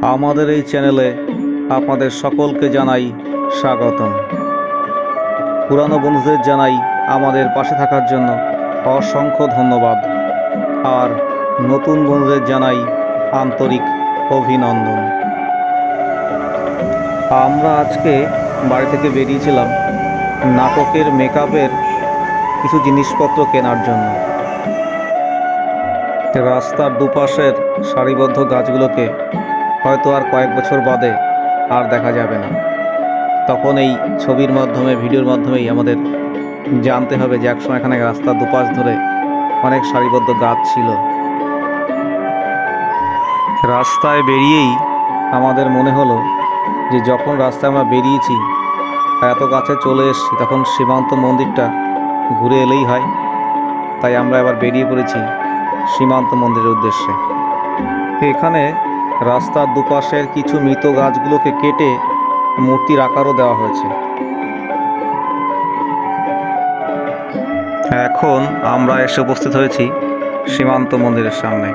আমাদের এই চ্যানেলে আপনাদের সকলকে জানাই স্বাগতম। পুরানো বন্ধুদের জানাই আমাদের পাশে থাকার জন্য অসংখ্য ধন্যবাদ, আর নতুন বন্ধুদের জানাই আন্তরিক অভিনন্দন। আমরা আজকে বাড়ি থেকে বেরিয়েছিলাম নাটকের মেকআপের কিছু জিনিসপত্র কেনার জন্য। রাস্তার দুপাশের সারিবদ্ধ গাছগুলোকে হয়তো আর কয়েক বছর বাদে আর দেখা যাবে না। তখন এই ছবির মাধ্যমে, ভিডিওর মাধ্যমেই আমাদের জানতে হবে যে একসময় এখানে রাস্তার দুপাশ ধরে অনেক সারিবদ্ধ গাছ ছিল। রাস্তায় বেরিয়েই আমাদের মনে হলো যে যখন রাস্তায় আমরা বেরিয়েছি, এত কাছে চলে এসেছি, তখন সীমান্ত মন্দিরটা ঘুরে এলেই হয়। তাই আমরা এবার বেরিয়ে পড়েছি সীমান্ত মন্দিরের উদ্দেশ্যে। এখানে রাস্তার দুপাশের কিছু মৃত গাছগুলোকে কেটে মূর্তির আকারও দেওয়া হয়েছে। এখন আমরা এসে উপস্থিত হয়েছি সীমান্ত মন্দিরের সামনে।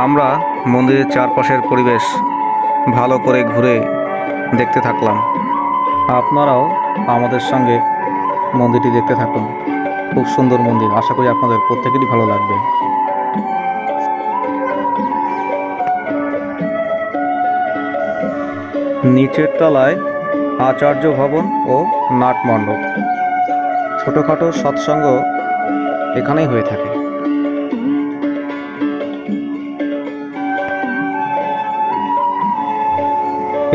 আমরা মন্দিরের চারপাশের পরিবেশ ভালো করে ঘুরে দেখতে থাকলাম। আপনারাও আমাদের সঙ্গে মন্দিরটি দেখতে থাকুন। খুব সুন্দর মন্দির, আশা করি আপনাদের প্রত্যেকেরই ভালো লাগবে। নিচের তলায় আচার্য ভবন ও নাট মণ্ডপ, ছোটোখাটো সৎসঙ্গ এখানেই হয়ে থাকে।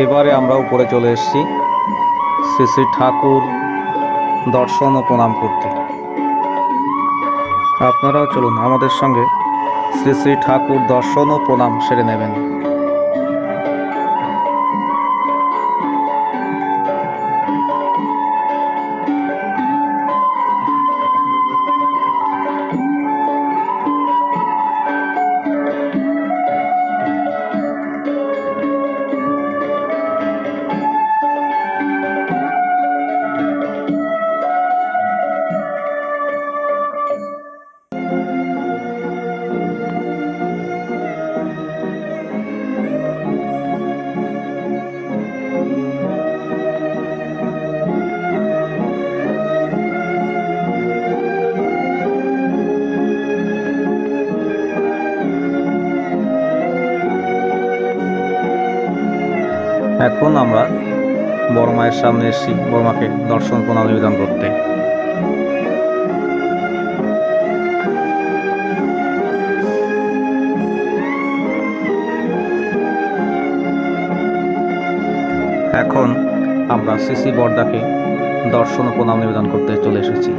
এবারে আমরা উপরে চলে এসেছি শ্রী শ্রী ঠাকুর দর্শন ও প্রণাম করতে। আপনারাও চলুন আমাদের সঙ্গে শ্রী শ্রী ঠাকুর দর্শন ও প্রণাম সেরে নেবেন। এখন আমরা বড় মায়ের সামনে এসেছি বড় মাকে দর্শন প্রণাম নিবেদন করতে। এখন আমরা শ্রী শ্রী বড়দাকে দর্শন ও প্রণাম নিবেদন করতে চলে এসেছি।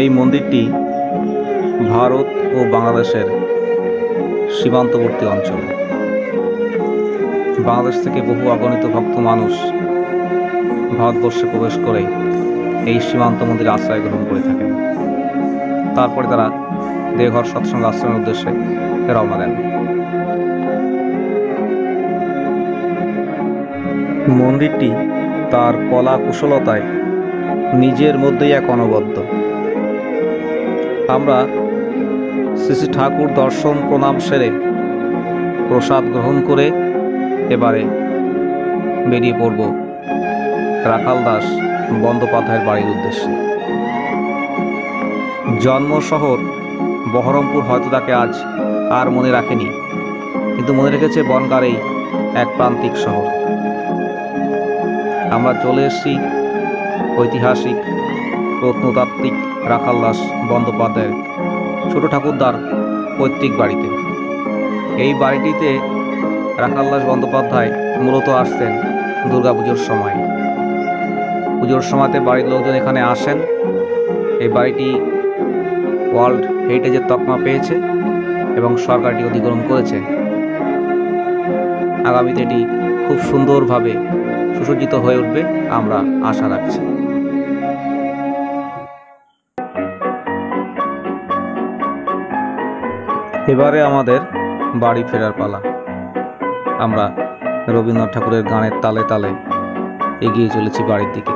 এই মন্দিরটি ভারত ও বাংলাদেশের সীমান্তবর্তী অঞ্চল। বাংলাদেশ থেকে বহু অগণিত ভক্ত মানুষ ভারতবর্ষে প্রবেশ করে এই সীমান্ত মন্দিরে আশ্রয় গ্রহণ করে থাকেন। তারপরে তারা দেওঘর সৎসঙ্গ আশ্রমের উদ্দেশ্যে রওনা দেন। মন্দিরটি তার কলা কুশলতায় নিজের মধ্যেই এক অনবদ্য। আমরা শ্রী শ্রী ঠাকুর দর্শন প্রণাম সেরে প্রসাদ গ্রহণ করে এবারে বেরিয়ে পড়ব রাখাল দাস বন্দ্যোপাধ্যায়ের বাড়ির উদ্দেশ্যে। জন্ম শহর বহরমপুর হয়তো তাকে আজ আর মনে রাখেনি, কিন্তু মনে রেখেছে বনগাঁর এই এক প্রান্তিক শহর। আমরা চলে এসেছি ঐতিহাসিক প্রত্নতাত্ত্বিক রাখাল দাস বন্দ্যোপাধ্যায়ের ছোট ঠাকুরদার পৈতৃক বাড়িতে। এই বাড়িটিতে রাখাল দাস বন্দ্যোপাধ্যায় মূলত আসতেন দুর্গাপুজোর সময়। পুজোর সময়তে বাড়ির লোকজন এখানে আসেন। এই বাড়িটি ওয়ার্ল্ড হেরিটেজের তকমা পেয়েছে এবং সরকারটি অধিগ্রহণ করেছে। আগামীতে এটি খুব সুন্দরভাবে সুসজ্জিত হয়ে উঠবে আমরা আশা রাখছি। এবারে আমাদের বাড়ি ফেরার পালা। আমরা রবীন্দ্রনাথ ঠাকুরের গানের তালে তালে এগিয়ে চলেছি বাড়ির দিকে।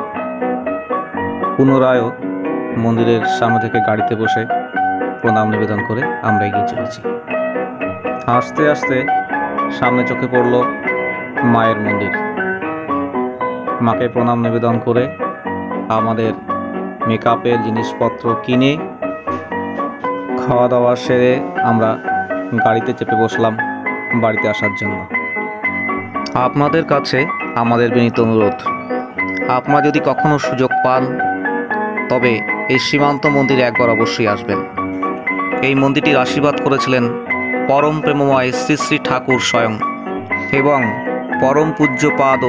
পুনরায়ও মন্দিরের সামনে থেকে গাড়িতে বসে প্রণাম নিবেদন করে আমরা এগিয়ে চলেছি। আস্তে আস্তে সামনে চোখে পড়ল মায়ের মন্দির। মাকে প্রণাম নিবেদন করে আমাদের মেকআপের জিনিসপত্র কিনে খাওয়া দাওয়া সেরে আমরা গাড়িতে চেপে বসলাম বাড়িতে আসার জন্য। আপনাদের কাছে আমাদের বিনীত অনুরোধ, আপনারা যদি কখনো সুযোগ পান তবে এই সীমান্ত মন্দিরে একবার অবশ্যই আসবেন। এই মন্দিরটির আশীর্বাদ করেছিলেন পরম প্রেমময় শ্রী শ্রী ঠাকুর স্বয়ং এবং পরম পূজ্যপাদ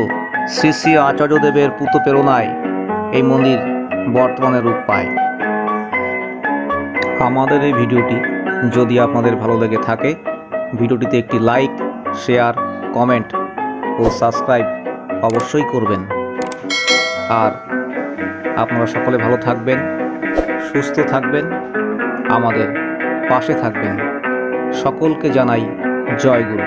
শ্রী শ্রী আচার্যদেবের পূত প্রেরণায় এই মন্দির বর্তমানে রূপ পায়। আমাদের এই ভিডিওটি যদি আপনাদের ভালো লেগে থাকে, ভিডিওটিতে একটি লাইক, শেয়ার, কমেন্ট ও সাবস্ক্রাইব অবশ্যই করবেন। আর আপনারা সকলে ভালো থাকবেন, সুস্থ থাকবেন, আমাদের পাশে থাকবেন। সকলকে জানাই জয় গুরু।